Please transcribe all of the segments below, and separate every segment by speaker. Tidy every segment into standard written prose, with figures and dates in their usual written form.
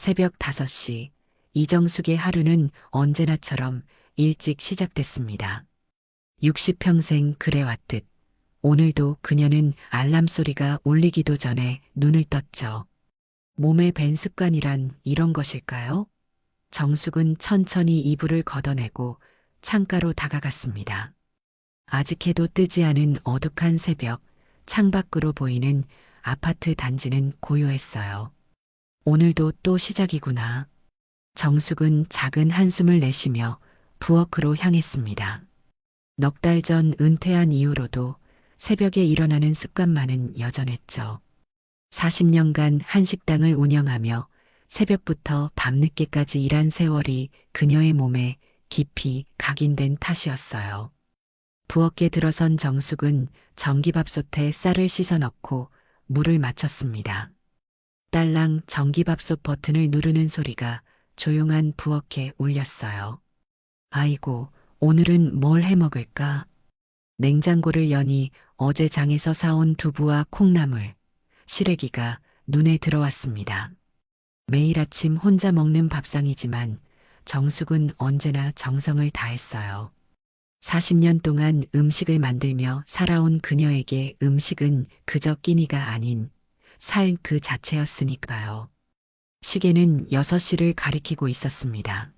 Speaker 1: 새벽 5시, 이정숙의 하루는 언제나처럼 일찍 시작됐습니다. 60평생 그래왔듯 오늘도 그녀는 알람 소리가 울리기도 전에 눈을 떴죠. 몸의 밴 습관이란 이런 것일까요? 정숙은 천천히 이불을 걷어내고 창가로 다가갔습니다. 아직 해도 뜨지 않은 어둑한 새벽, 창밖으로 보이는 아파트 단지는 고요했어요. 오늘도 또 시작이구나. 정숙은 작은 한숨을 내쉬며 부엌으로 향했습니다. 넉 달 전 은퇴한 이후로도 새벽에 일어나는 습관만은 여전했죠. 40년간 한식당을 운영하며 새벽부터 밤늦게까지 일한 세월이 그녀의 몸에 깊이 각인된 탓이었어요. 부엌에 들어선 정숙은 전기밥솥에 쌀을 씻어 넣고 물을 맞췄습니다. 딸랑 전기밥솥 버튼을 누르는 소리가 조용한 부엌에 울렸어요. 아이고, 오늘은 뭘 해 먹을까? 냉장고를 여니 어제 장에서 사온 두부와 콩나물, 시래기가 눈에 들어왔습니다. 매일 아침 혼자 먹는 밥상이지만 정숙은 언제나 정성을 다했어요. 40년 동안 음식을 만들며 살아온 그녀에게 음식은 그저 끼니가 아닌 삶 그 자체였으니까요. 시계는 6시를 가리키고 있었습니다.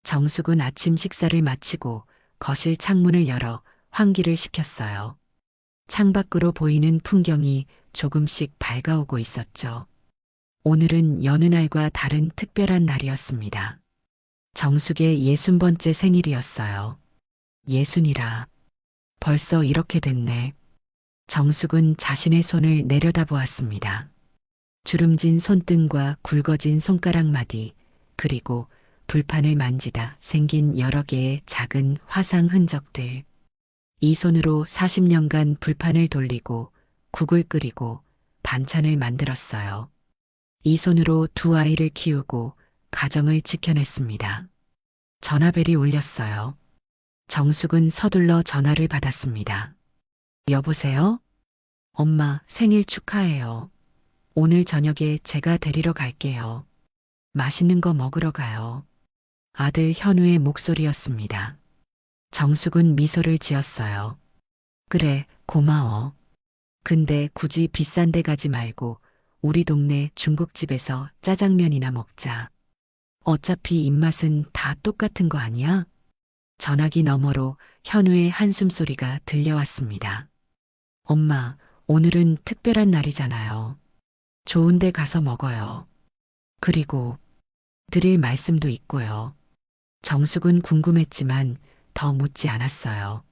Speaker 1: 정숙은 아침 식사를 마치고 거실 창문을 열어 환기를 시켰어요. 창밖으로 보이는 풍경이 조금씩 밝아오고 있었죠. 오늘은 여느 날과 다른 특별한 날이었습니다. 정숙의 60번째 생일이었어요. 60이라. 벌써 이렇게 됐네. 정숙은 자신의 손을 내려다보았습니다. 주름진 손등과 굵어진 손가락마디, 그리고 불판을 만지다 생긴 여러 개의 작은 화상 흔적들. 이 손으로 40년간 불판을 돌리고 국을 끓이고 반찬을 만들었어요. 이 손으로 두 아이를 키우고 가정을 지켜냈습니다. 전화벨이 울렸어요. 정숙은 서둘러 전화를 받았습니다. 여보세요? 엄마, 생일 축하해요. 오늘 저녁에 제가 데리러 갈게요. 맛있는 거 먹으러 가요. 아들 현우의 목소리였습니다. 정숙은 미소를 지었어요. 그래, 고마워. 근데 굳이 비싼 데 가지 말고 우리 동네 중국집에서 짜장면이나 먹자. 어차피 입맛은 다 똑같은 거 아니야? 전화기 너머로 현우의 한숨 소리가 들려왔습니다. 엄마, 오늘은 특별한 날이잖아요. 좋은 데 가서 먹어요. 그리고 드릴 말씀도 있고요. 정숙은 궁금했지만 더 묻지 않았어요.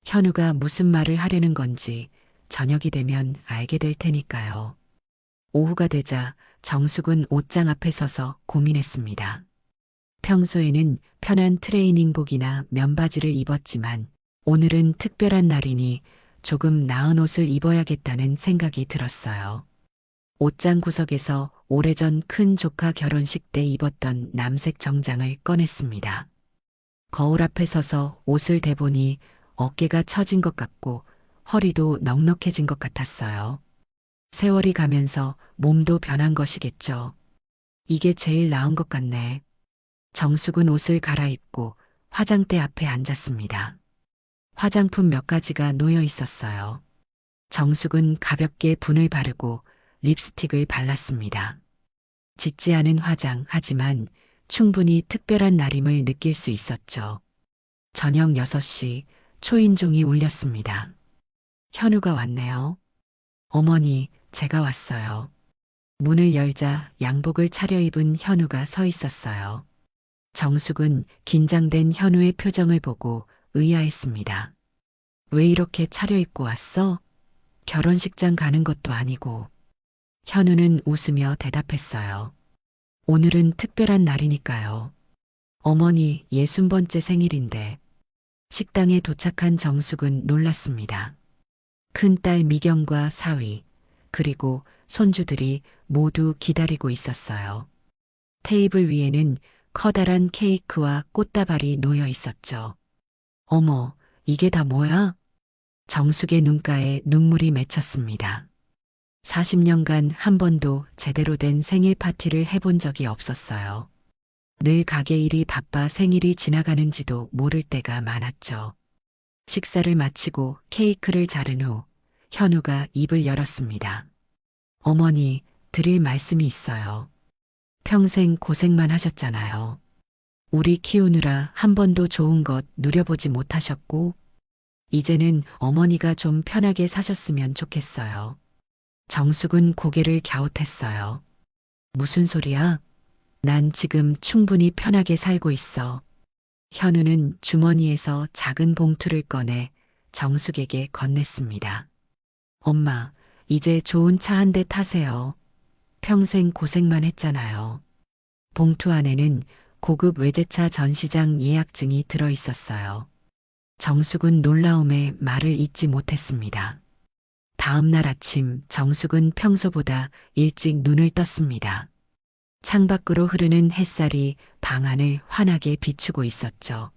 Speaker 1: 현우가 무슨 말을 하려는 건지 저녁이 되면 알게 될 테니까요. 오후가 되자 정숙은 옷장 앞에 서서 고민했습니다. 평소에는 편한 트레이닝복이나 면바지를 입었지만 오늘은 특별한 날이니 조금 나은 옷을 입어야겠다는 생각이 들었어요. 옷장 구석에서 오래전 큰 조카 결혼식 때 입었던 남색 정장을 꺼냈습니다. 거울 앞에 서서 옷을 대보니 어깨가 처진 것 같고 허리도 넉넉해진 것 같았어요. 세월이 가면서 몸도 변한 것이겠죠. 이게 제일 나은 것 같네. 정숙은 옷을 갈아입고 화장대 앞에 앉았습니다. 화장품 몇 가지가 놓여 있었어요. 정숙은 가볍게 분을 바르고 립스틱을 발랐습니다. 짙지 않은 화장 하지만 충분히 특별한 날임을 느낄 수 있었죠. 저녁 6시 초인종이 울렸습니다. 현우가 왔네요. 어머니, 제가 왔어요. 문을 열자 양복을 차려입은 현우가 서 있었어요. 정숙은 긴장된 현우의 표정을 보고 의아했습니다. 왜 이렇게 차려입고 왔어? 결혼식장 가는 것도 아니고. 현우는 웃으며 대답했어요. 오늘은 특별한 날이니까요. 어머니 60번째 생일인데. 식당에 도착한 정숙은 놀랐습니다. 큰딸 미경과 사위, 그리고 손주들이 모두 기다리고 있었어요. 테이블 위에는 커다란 케이크와 꽃다발이 놓여 있었죠. 어머, 이게 다 뭐야? 정숙의 눈가에 눈물이 맺혔습니다. 40년간 한 번도 제대로 된 생일 파티를 해본 적이 없었어요. 늘 가게 일이 바빠 생일이 지나가는지도 모를 때가 많았죠. 식사를 마치고 케이크를 자른 후 현우가 입을 열었습니다. 어머니, 드릴 말씀이 있어요. 평생 고생만 하셨잖아요. 우리 키우느라 한 번도 좋은 것 누려보지 못하셨고, 이제는 어머니가 좀 편하게 사셨으면 좋겠어요. 정숙은 고개를 갸웃했어요. 무슨 소리야? 난 지금 충분히 편하게 살고 있어. 현우는 주머니에서 작은 봉투를 꺼내 정숙에게 건넸습니다. 엄마, 이제 좋은 차 한 대 타세요. 평생 고생만 했잖아요. 봉투 안에는 고급 외제차 전시장 예약증이 들어 있었어요. 정숙은 놀라움에 말을 잇지 못했습니다. 다음 날 아침 정숙은 평소보다 일찍 눈을 떴습니다. 창밖으로 흐르는 햇살이 방 안을 환하게 비추고 있었죠.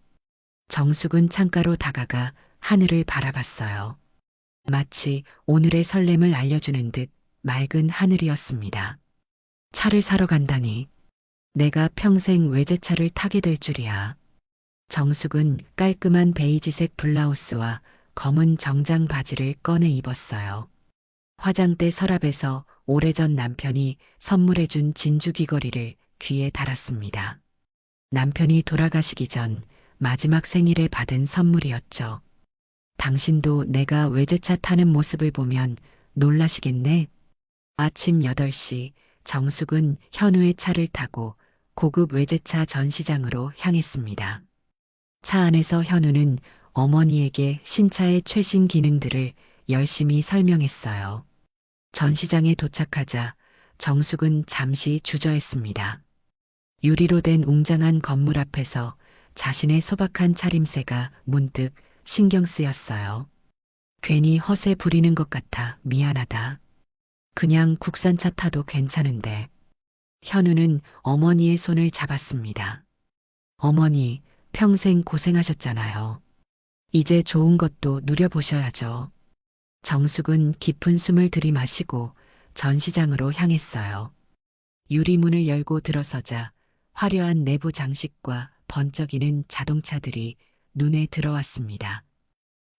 Speaker 1: 정숙은 창가로 다가가 하늘을 바라봤어요. 마치 오늘의 설렘을 알려주는 듯 맑은 하늘이었습니다. 차를 사러 간다니. 내가 평생 외제차를 타게 될 줄이야. 정숙은 깔끔한 베이지색 블라우스와 검은 정장 바지를 꺼내 입었어요. 화장대 서랍에서 오래전 남편이 선물해준 진주 귀걸이를 귀에 달았습니다. 남편이 돌아가시기 전 마지막 생일에 받은 선물이었죠. 당신도 내가 외제차 타는 모습을 보면 놀라시겠네. 아침 8시 정숙은 현우의 차를 타고 고급 외제차 전시장으로 향했습니다. 차 안에서 현우는 어머니에게 신차의 최신 기능들을 열심히 설명했어요. 전시장에 도착하자 정숙은 잠시 주저했습니다. 유리로 된 웅장한 건물 앞에서 자신의 소박한 차림새가 문득 신경 쓰였어요. 괜히 허세 부리는 것 같아 미안하다. 그냥 국산차 타도 괜찮은데. 현우는 어머니의 손을 잡았습니다. 어머니, 평생 고생하셨잖아요. 이제 좋은 것도 누려보셔야죠. 정숙은 깊은 숨을 들이마시고 전시장으로 향했어요. 유리문을 열고 들어서자 화려한 내부 장식과 번쩍이는 자동차들이 눈에 들어왔습니다.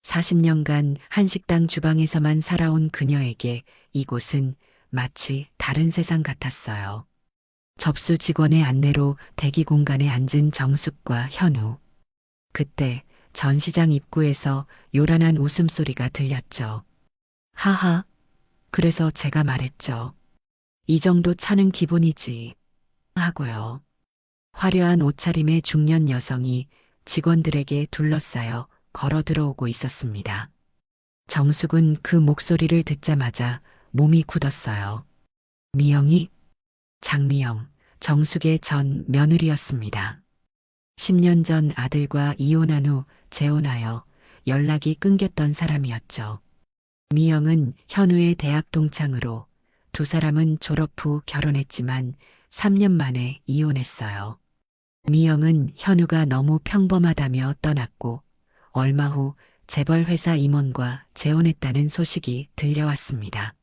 Speaker 1: 40년간 한식당 주방에서만 살아온 그녀에게 이곳은 마치 다른 세상 같았어요. 접수 직원의 안내로 대기 공간에 앉은 정숙과 현우. 그때 전시장 입구에서 요란한 웃음소리가 들렸죠. 하하, 그래서 제가 말했죠. 이 정도 차는 기본이지. 하고요. 화려한 옷차림의 중년 여성이 직원들에게 둘러싸여 걸어 들어오고 있었습니다. 정숙은 그 목소리를 듣자마자 몸이 굳었어요. 미영이? 장미영, 정숙의 전 며느리였습니다. 10년 전 아들과 이혼한 후 재혼하여 연락이 끊겼던 사람이었죠. 미영은 현우의 대학 동창으로 두 사람은 졸업 후 결혼했지만 3년 만에 이혼했어요. 미영은 현우가 너무 평범하다며 떠났고 얼마 후 재벌 회사 임원과 재혼했다는 소식이 들려왔습니다.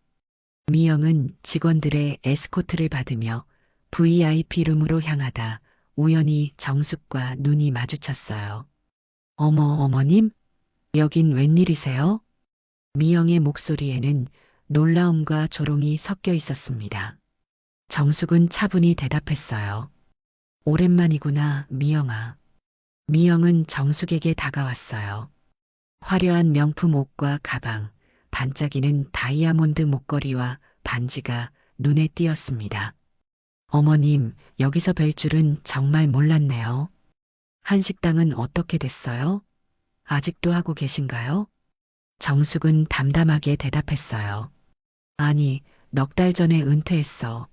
Speaker 1: 미영은 직원들의 에스코트를 받으며 VIP 룸으로 향하다 우연히 정숙과 눈이 마주쳤어요. 어머, 어머님? 여긴 웬일이세요? 미영의 목소리에는 놀라움과 조롱이 섞여 있었습니다. 정숙은 차분히 대답했어요. 오랜만이구나, 미영아. 미영은 정숙에게 다가왔어요. 화려한 명품 옷과 가방, 반짝이는 다이아몬드 목걸이와 반지가 눈에 띄었습니다. 어머님, 여기서 뵐 줄은 정말 몰랐네요. 한식당은 어떻게 됐어요? 아직도 하고 계신가요? 정숙은 담담하게 대답했어요. 아니, 넉 달 전에 은퇴했어.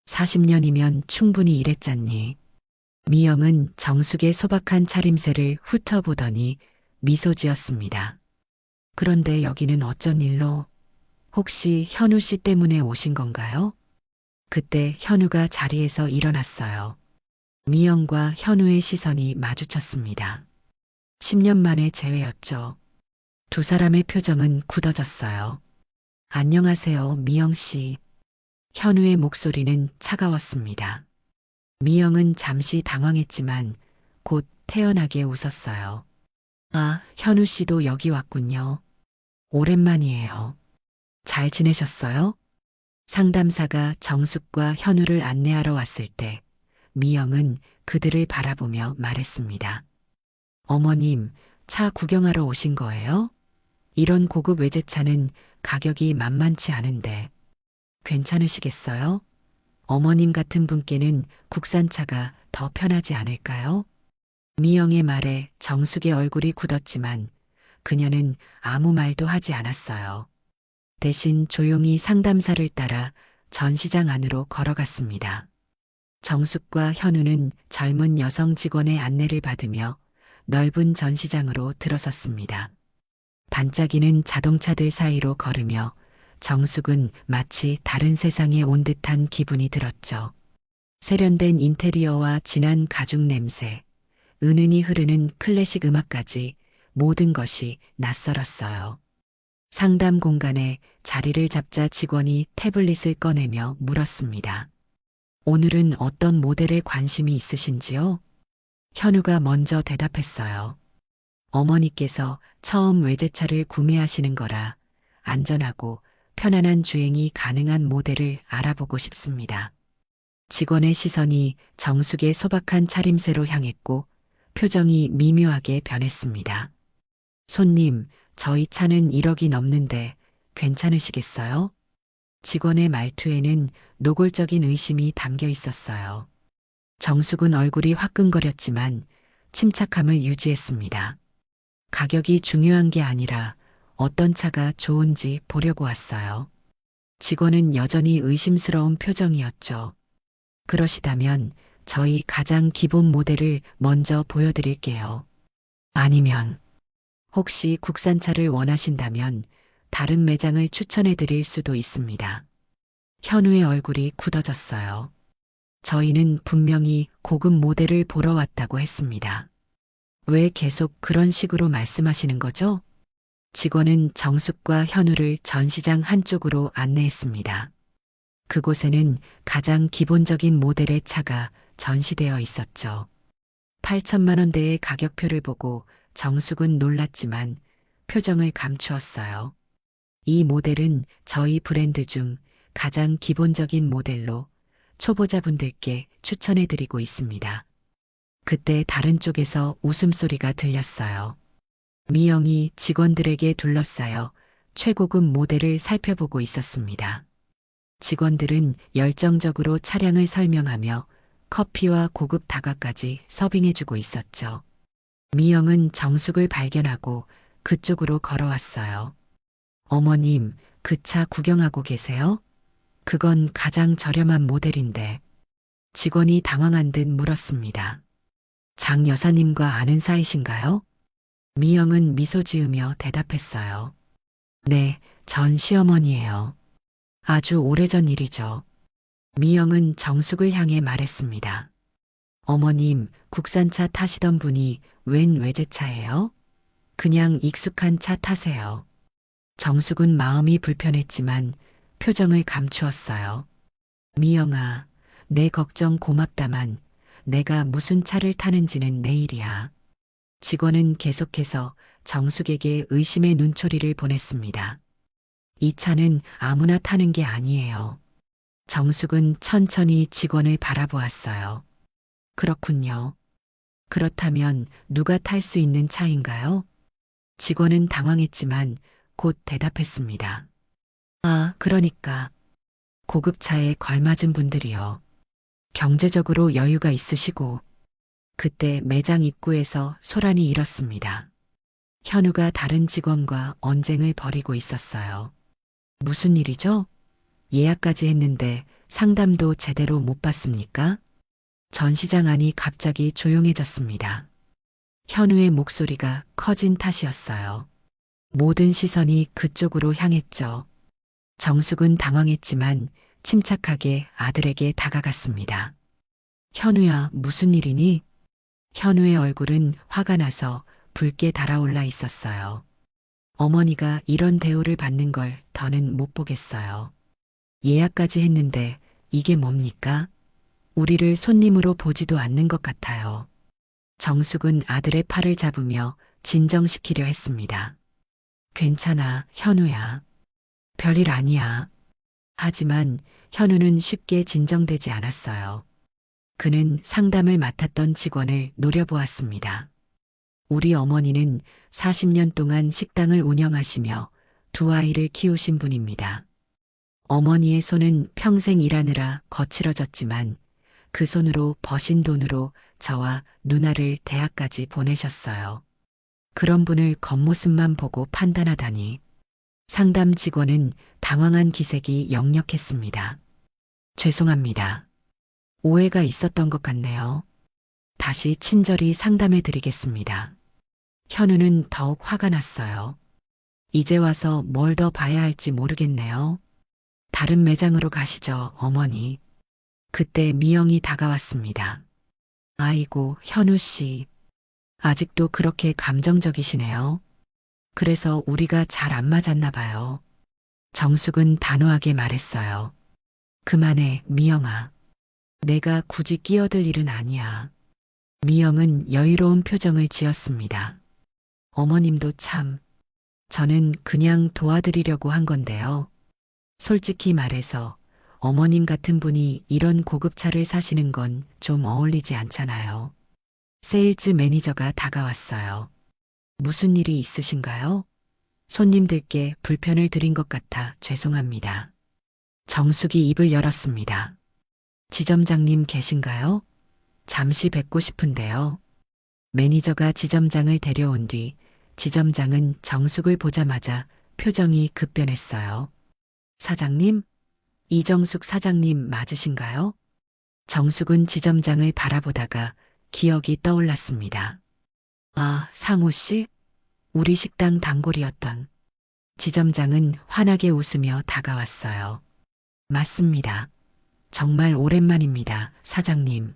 Speaker 1: 40년이면 충분히 일했잖니. 미영은 정숙의 소박한 차림새를 훑어보더니 미소 지었습니다. 그런데 여기는 어쩐 일로? 혹시 현우 씨 때문에 오신 건가요? 그때 현우가 자리에서 일어났어요. 미영과 현우의 시선이 마주쳤습니다. 10년 만의 재회였죠. 두 사람의 표정은 굳어졌어요. 안녕하세요, 미영 씨. 현우의 목소리는 차가웠습니다. 미영은 잠시 당황했지만 곧 태연하게 웃었어요. 아, 현우 씨도 여기 왔군요. 오랜만이에요. 잘 지내셨어요? 상담사가 정숙과 현우를 안내하러 왔을 때 미영은 그들을 바라보며 말했습니다. 어머님, 차 구경하러 오신 거예요? 이런 고급 외제차는 가격이 만만치 않은데 괜찮으시겠어요? 어머님 같은 분께는 국산차가 더 편하지 않을까요? 미영의 말에 정숙의 얼굴이 굳었지만 그녀는 아무 말도 하지 않았어요. 대신 조용히 상담사를 따라 전시장 안으로 걸어갔습니다. 정숙과 현우는 젊은 여성 직원의 안내를 받으며 넓은 전시장으로 들어섰습니다. 반짝이는 자동차들 사이로 걸으며 정숙은 마치 다른 세상에 온 듯한 기분이 들었죠. 세련된 인테리어와 진한 가죽 냄새, 은은히 흐르는 클래식 음악까지 모든 것이 낯설었어요. 상담 공간에 자리를 잡자 직원이 태블릿을 꺼내며 물었습니다. 오늘은 어떤 모델에 관심이 있으신지요? 현우가 먼저 대답했어요. 어머니께서 처음 외제차를 구매하시는 거라 안전하고 편안한 주행이 가능한 모델을 알아보고 싶습니다. 직원의 시선이 정숙의 소박한 차림새로 향했고 표정이 미묘하게 변했습니다. 손님, 저희 차는 1억이 넘는데 괜찮으시겠어요? 직원의 말투에는 노골적인 의심이 담겨 있었어요. 정숙은 얼굴이 화끈거렸지만 침착함을 유지했습니다. 가격이 중요한 게 아니라 어떤 차가 좋은지 보려고 왔어요. 직원은 여전히 의심스러운 표정이었죠. 그러시다면 저희 가장 기본 모델을 먼저 보여드릴게요. 아니면 혹시 국산차를 원하신다면 다른 매장을 추천해 드릴 수도 있습니다. 현우의 얼굴이 굳어졌어요. 저희는 분명히 고급 모델을 보러 왔다고 했습니다. 왜 계속 그런 식으로 말씀하시는 거죠? 직원은 정숙과 현우를 전시장 한쪽으로 안내했습니다. 그곳에는 가장 기본적인 모델의 차가 전시되어 있었죠. 8천만 원대의 가격표를 보고 정숙은 놀랐지만 표정을 감추었어요. 이 모델은 저희 브랜드 중 가장 기본적인 모델로 초보자분들께 추천해드리고 있습니다. 그때 다른 쪽에서 웃음소리가 들렸어요. 미영이 직원들에게 둘러싸여 최고급 모델을 살펴보고 있었습니다. 직원들은 열정적으로 차량을 설명하며 커피와 고급 다과까지 서빙해주고 있었죠. 미영은 정숙을 발견하고 그쪽으로 걸어왔어요. 어머님, 그 차 구경하고 계세요? 그건 가장 저렴한 모델인데. 직원이 당황한 듯 물었습니다. 장 여사님과 아는 사이신가요? 미영은 미소 지으며 대답했어요. 네, 전 시어머니예요. 아주 오래전 일이죠. 미영은 정숙을 향해 말했습니다. 어머님, 국산차 타시던 분이 웬 외제차예요? 그냥 익숙한 차 타세요. 정숙은 마음이 불편했지만 표정을 감추었어요. 미영아, 내 걱정 고맙다만 내가 무슨 차를 타는지는 내일이야. 직원은 계속해서 정숙에게 의심의 눈초리를 보냈습니다. 이 차는 아무나 타는 게 아니에요. 정숙은 천천히 직원을 바라보았어요. 그렇군요. 그렇다면 누가 탈 수 있는 차인가요? 직원은 당황했지만 곧 대답했습니다. 아, 그러니까 고급차에 걸맞은 분들이요. 경제적으로 여유가 있으시고. 그때 매장 입구에서 소란이 일었습니다. 현우가 다른 직원과 언쟁을 벌이고 있었어요. 무슨 일이죠? 예약까지 했는데 상담도 제대로 못 받습니까? 전시장 안이 갑자기 조용해졌습니다. 현우의 목소리가 커진 탓이었어요. 모든 시선이 그쪽으로 향했죠. 정숙은 당황했지만 침착하게 아들에게 다가갔습니다. 현우야, 무슨 일이니? 현우의 얼굴은 화가 나서 붉게 달아올라 있었어요. 어머니가 이런 대우를 받는 걸 더는 못 보겠어요. 예약까지 했는데 이게 뭡니까? 우리를 손님으로 보지도 않는 것 같아요. 정숙은 아들의 팔을 잡으며 진정시키려 했습니다. 괜찮아, 현우야. 별일 아니야. 하지만 현우는 쉽게 진정되지 않았어요. 그는 상담을 맡았던 직원을 노려보았습니다. 우리 어머니는 40년 동안 식당을 운영하시며 두 아이를 키우신 분입니다. 어머니의 손은 평생 일하느라 거칠어졌지만 그 손으로 버신 돈으로 저와 누나를 대학까지 보내셨어요. 그런 분을 겉모습만 보고 판단하다니. 상담 직원은 당황한 기색이 역력했습니다. 죄송합니다. 오해가 있었던 것 같네요. 다시 친절히 상담해 드리겠습니다. 현우는 더욱 화가 났어요. 이제 와서 뭘 더 봐야 할지 모르겠네요. 다른 매장으로 가시죠, 어머니. 그때 미영이 다가왔습니다. 아이고, 현우 씨. 아직도 그렇게 감정적이시네요. 그래서 우리가 잘 안 맞았나 봐요. 정숙은 단호하게 말했어요. 그만해, 미영아. 내가 굳이 끼어들 일은 아니야. 미영은 여유로운 표정을 지었습니다. 어머님도 참. 저는 그냥 도와드리려고 한 건데요. 솔직히 말해서 어머님 같은 분이 이런 고급차를 사시는 건 좀 어울리지 않잖아요. 세일즈 매니저가 다가왔어요. 무슨 일이 있으신가요? 손님들께 불편을 드린 것 같아 죄송합니다. 정숙이 입을 열었습니다. 지점장님 계신가요? 잠시 뵙고 싶은데요. 매니저가 지점장을 데려온 뒤 지점장은 정숙을 보자마자 표정이 급변했어요. 사장님? 이정숙 사장님 맞으신가요? 정숙은 지점장을 바라보다가 기억이 떠올랐습니다. 아, 상우 씨? 우리 식당 단골이었던. 지점장은 환하게 웃으며 다가왔어요. 맞습니다. 정말 오랜만입니다, 사장님.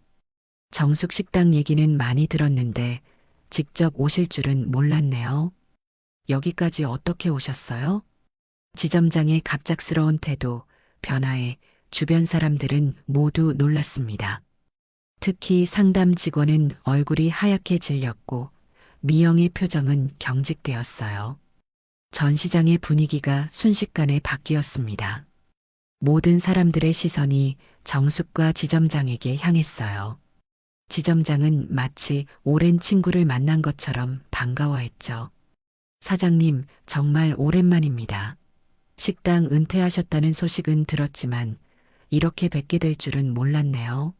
Speaker 1: 정숙 식당 얘기는 많이 들었는데 직접 오실 줄은 몰랐네요. 여기까지 어떻게 오셨어요? 지점장의 갑작스러운 태도, 변화에 주변 사람들은 모두 놀랐습니다. 특히 상담 직원은 얼굴이 하얗게 질렸고 미영의 표정은 경직되었어요. 전시장의 분위기가 순식간에 바뀌었습니다. 모든 사람들의 시선이 정숙과 지점장에게 향했어요. 지점장은 마치 오랜 친구를 만난 것처럼 반가워했죠. 사장님, 정말 오랜만입니다. 식당 은퇴하셨다는 소식은 들었지만 이렇게 뵙게 될 줄은 몰랐네요.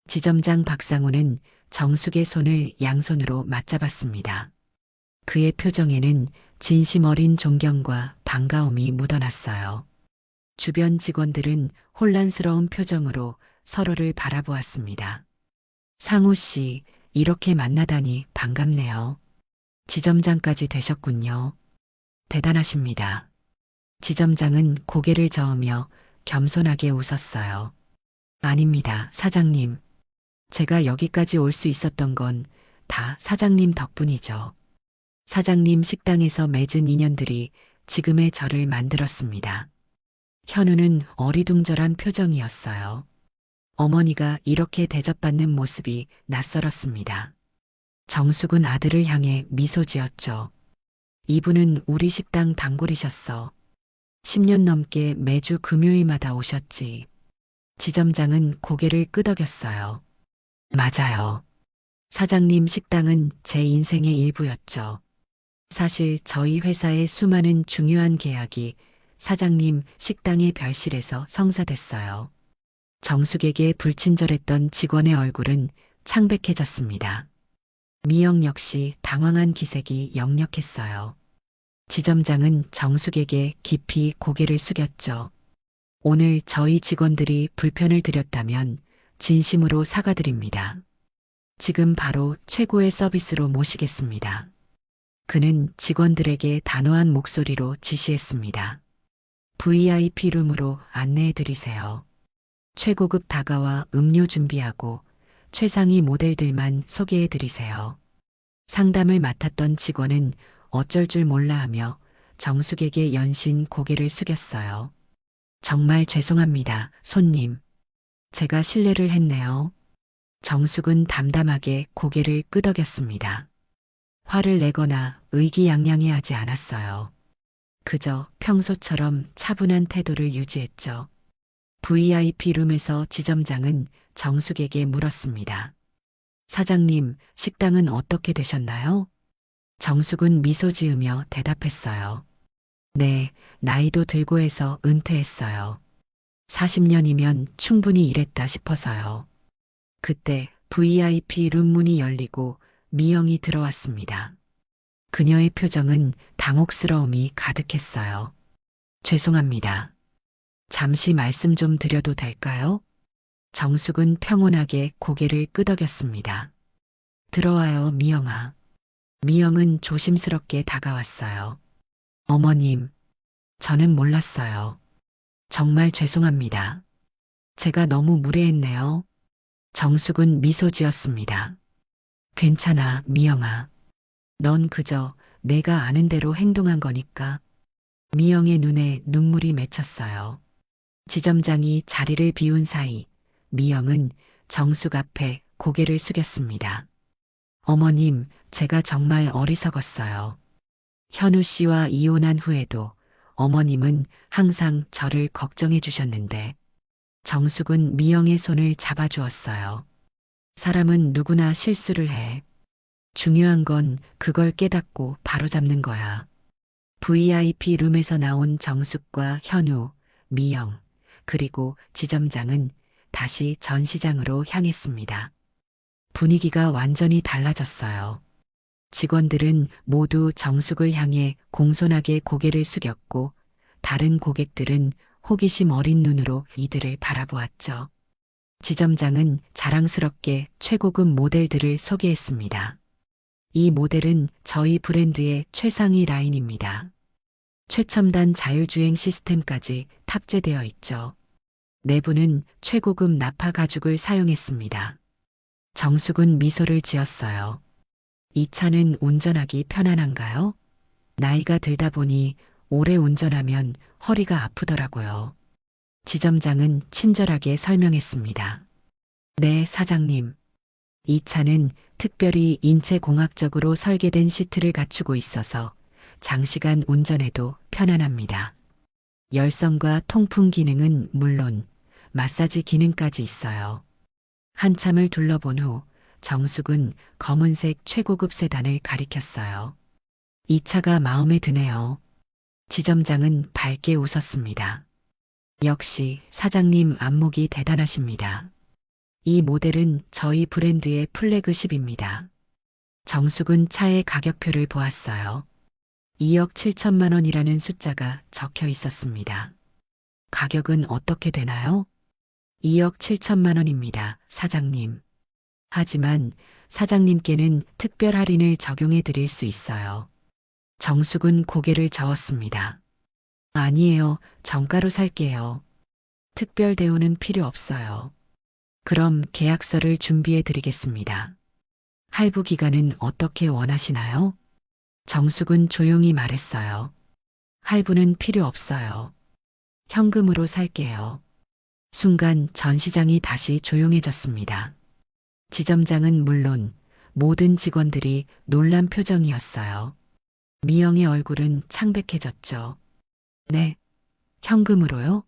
Speaker 1: 지점장 박상우는 정숙의 손을 양손으로 맞잡았습니다. 그의 표정에는 진심 어린 존경과 반가움이 묻어났어요. 주변 직원들은 혼란스러운 표정으로 서로를 바라보았습니다. 상우 씨, 이렇게 만나다니 반갑네요. 지점장까지 되셨군요. 대단하십니다. 지점장은 고개를 저으며 겸손하게 웃었어요. 아닙니다, 사장님. 제가 여기까지 올 수 있었던 건 다 사장님 덕분이죠. 사장님 식당에서 맺은 인연들이 지금의 저를 만들었습니다. 현우는 어리둥절한 표정이었어요. 어머니가 이렇게 대접받는 모습이 낯설었습니다. 정숙은 아들을 향해 미소 지었죠. 이분은 우리 식당 단골이셨어. 10년 넘게 매주 금요일마다 오셨지. 지점장은 고개를 끄덕였어요. 맞아요. 사장님 식당은 제 인생의 일부였죠. 사실 저희 회사의 수많은 중요한 계약이 사장님 식당의 별실에서 성사됐어요. 정숙에게 불친절했던 직원의 얼굴은 창백해졌습니다. 미영 역시 당황한 기색이 역력했어요. 지점장은 정숙에게 깊이 고개를 숙였죠. 오늘 저희 직원들이 불편을 드렸다면 진심으로 사과드립니다. 지금 바로 최고의 서비스로 모시겠습니다. 그는 직원들에게 단호한 목소리로 지시했습니다. VIP 룸으로 안내해 드리세요. 최고급 다가와 음료 준비하고 최상위 모델들만 소개해 드리세요. 상담을 맡았던 직원은 어쩔 줄 몰라 하며 정숙에게 연신 고개를 숙였어요. 정말 죄송합니다, 손님. 제가 실례를 했네요. 정숙은 담담하게 고개를 끄덕였습니다. 화를 내거나 의기양양해하지 않았어요. 그저 평소처럼 차분한 태도를 유지했죠. VIP 룸에서 지점장은 정숙에게 물었습니다. 사장님, 식당은 어떻게 되셨나요? 정숙은 미소 지으며 대답했어요. 네, 나이도 들고 해서 은퇴했어요. 40년이면 충분히 일했다 싶어서요. 그때 VIP 룸 문이 열리고 미영이 들어왔습니다. 그녀의 표정은 당혹스러움이 가득했어요. 죄송합니다. 잠시 말씀 좀 드려도 될까요? 정숙은 평온하게 고개를 끄덕였습니다. 들어와요, 미영아. 미영은 조심스럽게 다가왔어요. 어머님, 저는 몰랐어요. 정말 죄송합니다. 제가 너무 무례했네요. 정숙은 미소 지었습니다. 괜찮아, 미영아. 넌 그저 내가 아는 대로 행동한 거니까. 미영의 눈에 눈물이 맺혔어요. 지점장이 자리를 비운 사이 미영은 정숙 앞에 고개를 숙였습니다. 어머님, 제가 정말 어리석었어요. 현우 씨와 이혼한 후에도 어머님은 항상 저를 걱정해 주셨는데 정숙은 미영의 손을 잡아주었어요. 사람은 누구나 실수를 해. 중요한 건 그걸 깨닫고 바로잡는 거야. VIP 룸에서 나온 정숙과 현우, 미영, 그리고 지점장은 다시 전시장으로 향했습니다. 분위기가 완전히 달라졌어요. 직원들은 모두 정숙을 향해 공손하게 고개를 숙였고 다른 고객들은 호기심 어린 눈으로 이들을 바라보았죠. 지점장은 자랑스럽게 최고급 모델들을 소개했습니다. 이 모델은 저희 브랜드의 최상위 라인입니다. 최첨단 자율주행 시스템까지 탑재되어 있죠. 내부는 최고급 나파 가죽을 사용했습니다. 정숙은 미소를 지었어요. 이 차는 운전하기 편안한가요? 나이가 들다 보니 오래 운전하면 허리가 아프더라고요. 지점장은 친절하게 설명했습니다. 네, 사장님. 이 차는 특별히 인체공학적으로 설계된 시트를 갖추고 있어서 장시간 운전해도 편안합니다. 열선과 통풍 기능은 물론 마사지 기능까지 있어요. 한참을 둘러본 후 정숙은 검은색 최고급 세단을 가리켰어요. 이 차가 마음에 드네요. 지점장은 밝게 웃었습니다. 역시 사장님 안목이 대단하십니다. 이 모델은 저희 브랜드의 플래그십입니다. 정숙은 차의 가격표를 보았어요. 2억 7천만 원이라는 숫자가 적혀 있었습니다. 가격은 어떻게 되나요? 2억 7천만 원입니다, 사장님. 하지만 사장님께는 특별 할인을 적용해 드릴 수 있어요. 정숙은 고개를 저었습니다. 아니에요, 정가로 살게요. 특별 대우는 필요 없어요. 그럼 계약서를 준비해 드리겠습니다. 할부 기간은 어떻게 원하시나요? 정숙은 조용히 말했어요. 할부는 필요 없어요. 현금으로 살게요. 순간 전시장이 다시 조용해졌습니다. 지점장은 물론 모든 직원들이 놀란 표정이었어요. 미영의 얼굴은 창백해졌죠. 네, 현금으로요?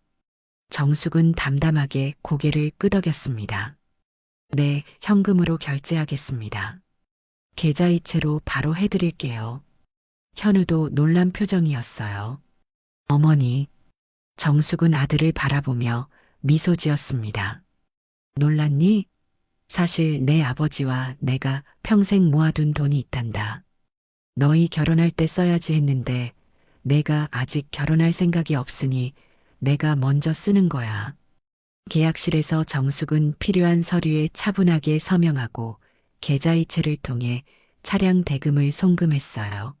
Speaker 1: 정숙은 담담하게 고개를 끄덕였습니다. 네, 현금으로 결제하겠습니다. 계좌이체로 바로 해드릴게요. 현우도 놀란 표정이었어요. 어머니, 정숙은 아들을 바라보며 미소 지었습니다. 놀랐니? 사실 내 아버지와 내가 평생 모아둔 돈이 있단다. 너희 결혼할 때 써야지 했는데 내가 아직 결혼할 생각이 없으니 내가 먼저 쓰는 거야. 계약실에서 정숙은 필요한 서류에 차분하게 서명하고 계좌이체를 통해 차량 대금을 송금했어요.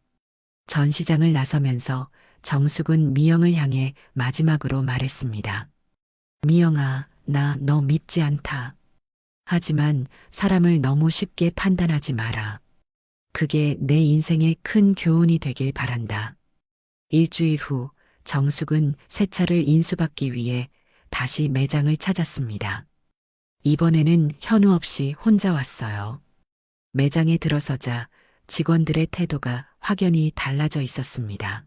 Speaker 1: 전시장을 나서면서 정숙은 미영을 향해 마지막으로 말했습니다. 미영아, 나 너 밉지 않다. 하지만 사람을 너무 쉽게 판단하지 마라. 그게 내 인생의 큰 교훈이 되길 바란다. 일주일 후 정숙은 새 차를 인수받기 위해 다시 매장을 찾았습니다. 이번에는 현우 없이 혼자 왔어요. 매장에 들어서자 직원들의 태도가 확연히 달라져 있었습니다.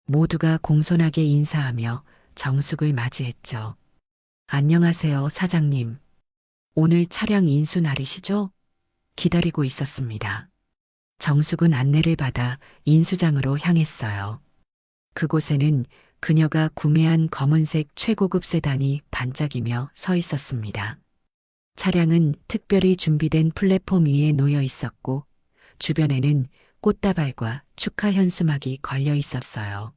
Speaker 1: 모두가 공손하게 인사하며 정숙을 맞이했죠. 안녕하세요, 사장님. 오늘 차량 인수 날이시죠? 기다리고 있었습니다. 정숙은 안내를 받아 인수장으로 향했어요. 그곳에는 그녀가 구매한 검은색 최고급 세단이 반짝이며 서 있었습니다. 차량은 특별히 준비된 플랫폼 위에 놓여 있었고 주변에는 꽃다발과 축하 현수막이 걸려 있었어요.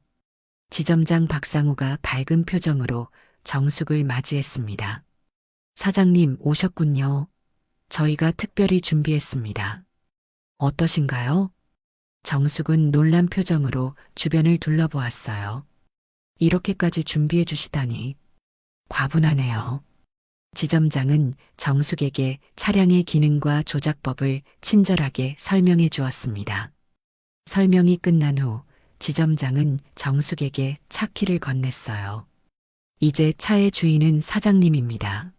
Speaker 1: 지점장 박상우가 밝은 표정으로 정숙을 맞이했습니다. 사장님 오셨군요. 저희가 특별히 준비했습니다. 어떠신가요? 정숙은 놀란 표정으로 주변을 둘러보았어요. 이렇게까지 준비해 주시다니 과분하네요. 지점장은 정숙에게 차량의 기능과 조작법을 친절하게 설명해 주었습니다. 설명이 끝난 후 지점장은 정숙에게 차 키를 건넸어요. 이제 차의 주인은 사장님입니다.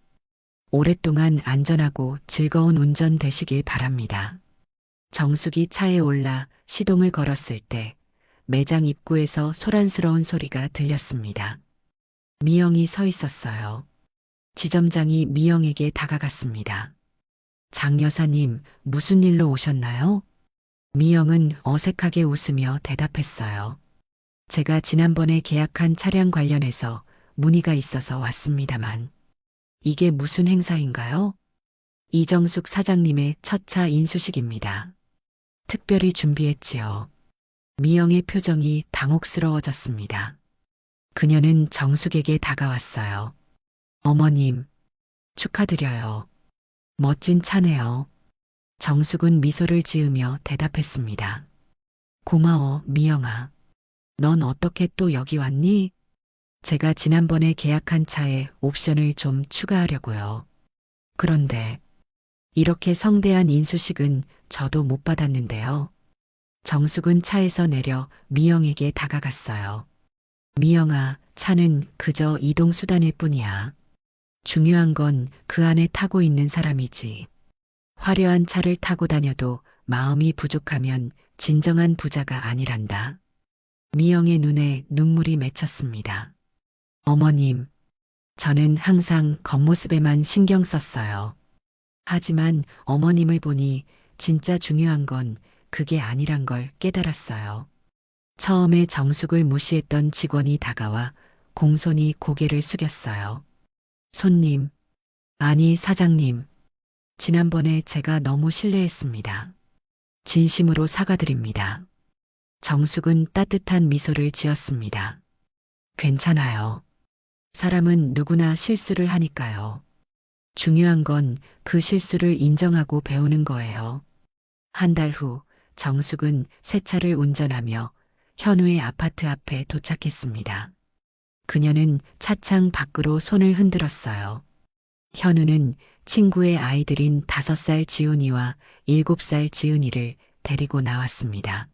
Speaker 1: 오랫동안 안전하고 즐거운 운전 되시길 바랍니다. 정숙이 차에 올라 시동을 걸었을 때 매장 입구에서 소란스러운 소리가 들렸습니다. 미영이 서 있었어요. 지점장이 미영에게 다가갔습니다. 장 여사님, 무슨 일로 오셨나요? 미영은 어색하게 웃으며 대답했어요. 제가 지난번에 계약한 차량 관련해서 문의가 있어서 왔습니다만. 이게 무슨 행사인가요? 이정숙 사장님의 첫 차 인수식입니다. 특별히 준비했지요. 미영의 표정이 당혹스러워졌습니다. 그녀는 정숙에게 다가왔어요. 어머님, 축하드려요. 멋진 차네요. 정숙은 미소를 지으며 대답했습니다. 고마워, 미영아. 넌 어떻게 또 여기 왔니? 제가 지난번에 계약한 차에 옵션을 좀 추가하려고요. 그런데 이렇게 성대한 인수식은 저도 못 받았는데요. 정숙은 차에서 내려 미영에게 다가갔어요. 미영아, 차는 그저 이동수단일 뿐이야. 중요한 건 그 안에 타고 있는 사람이지. 화려한 차를 타고 다녀도 마음이 부족하면 진정한 부자가 아니란다. 미영의 눈에 눈물이 맺혔습니다. 어머님, 저는 항상 겉모습에만 신경 썼어요. 하지만 어머님을 보니 진짜 중요한 건 그게 아니란 걸 깨달았어요. 처음에 정숙을 무시했던 직원이 다가와 공손히 고개를 숙였어요. 손님, 아니 사장님, 지난번에 제가 너무 실례했습니다. 진심으로 사과드립니다. 정숙은 따뜻한 미소를 지었습니다. 괜찮아요. 사람은 누구나 실수를 하니까요. 중요한 건 그 실수를 인정하고 배우는 거예요. 한 달 후 정숙은 새 차를 운전하며 현우의 아파트 앞에 도착했습니다. 그녀는 차창 밖으로 손을 흔들었어요. 현우는 친구의 아이들인 5살 지훈이와 7살 지은이를 데리고 나왔습니다.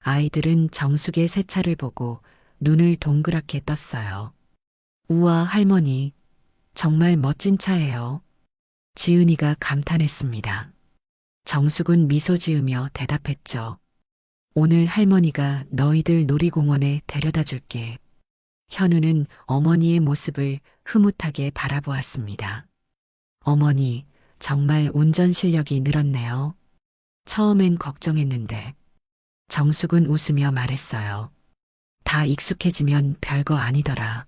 Speaker 1: 아이들은 정숙의 새 차를 보고 눈을 동그랗게 떴어요. 우와, 할머니, 정말 멋진 차예요. 지은이가 감탄했습니다. 정숙은 미소 지으며 대답했죠. 오늘 할머니가 너희들 놀이공원에 데려다 줄게. 현우는 어머니의 모습을 흐뭇하게 바라보았습니다. 어머니, 정말 운전 실력이 늘었네요. 처음엔 걱정했는데. 정숙은 웃으며 말했어요. 다 익숙해지면 별거 아니더라.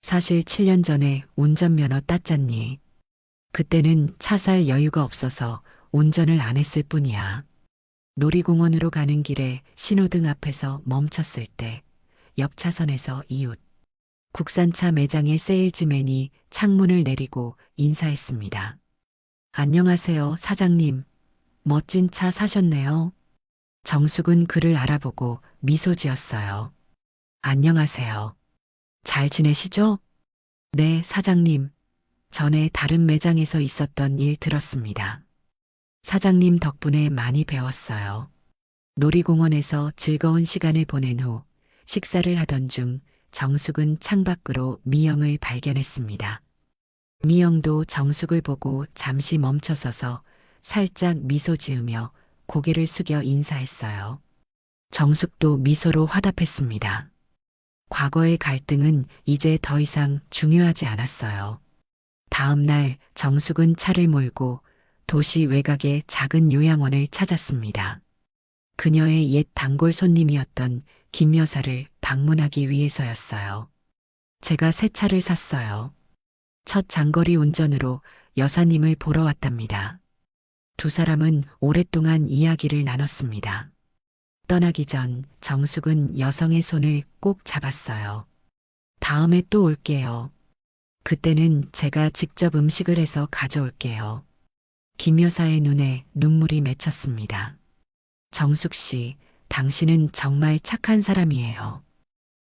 Speaker 1: 사실 7년 전에 운전면허 땄잖니. 그때는 차 살 여유가 없어서 운전을 안 했을 뿐이야. 놀이공원으로 가는 길에 신호등 앞에서 멈췄을 때 옆 차선에서 이웃 국산차 매장의 세일즈맨이 창문을 내리고 인사했습니다. 안녕하세요, 사장님. 멋진 차 사셨네요. 정숙은 그를 알아보고 미소 지었어요. 안녕하세요. 잘 지내시죠? 네, 사장님. 전에 다른 매장에서 있었던 일 들었습니다. 사장님 덕분에 많이 배웠어요. 놀이공원에서 즐거운 시간을 보낸 후 식사를 하던 중 정숙은 창밖으로 미영을 발견했습니다. 미영도 정숙을 보고 잠시 멈춰서서 살짝 미소 지으며 고개를 숙여 인사했어요. 정숙도 미소로 화답했습니다. 과거의 갈등은 이제 더 이상 중요하지 않았어요. 다음 날 정숙은 차를 몰고 도시 외곽의 작은 요양원을 찾았습니다. 그녀의 옛 단골 손님이었던 김 여사를 방문하기 위해서였어요. 제가 새 차를 샀어요. 첫 장거리 운전으로 여사님을 보러 왔답니다. 두 사람은 오랫동안 이야기를 나눴습니다. 떠나기 전 정숙은 여성의 손을 꼭 잡았어요. 다음에 또 올게요. 그때는 제가 직접 음식을 해서 가져올게요. 김 여사의 눈에 눈물이 맺혔습니다. 정숙 씨, 당신은 정말 착한 사람이에요.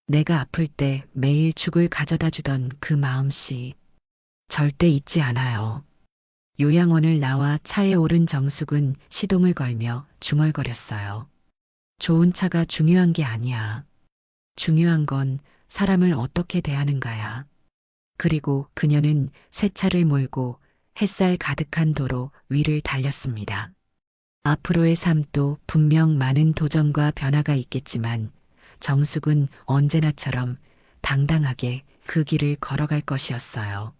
Speaker 1: 내가 아플 때 매일 죽을 가져다 주던 그 마음씨 절대 잊지 않아요. 요양원을 나와 차에 오른 정숙은 시동을 걸며 중얼거렸어요. 좋은 차가 중요한 게 아니야. 중요한 건 사람을 어떻게 대하는가야. 그리고 그녀는 새 차를 몰고 햇살 가득한 도로 위를 달렸습니다. 앞으로의 삶도 분명 많은 도전과 변화가 있겠지만 정숙은 언제나처럼 당당하게 그 길을 걸어갈 것이었어요.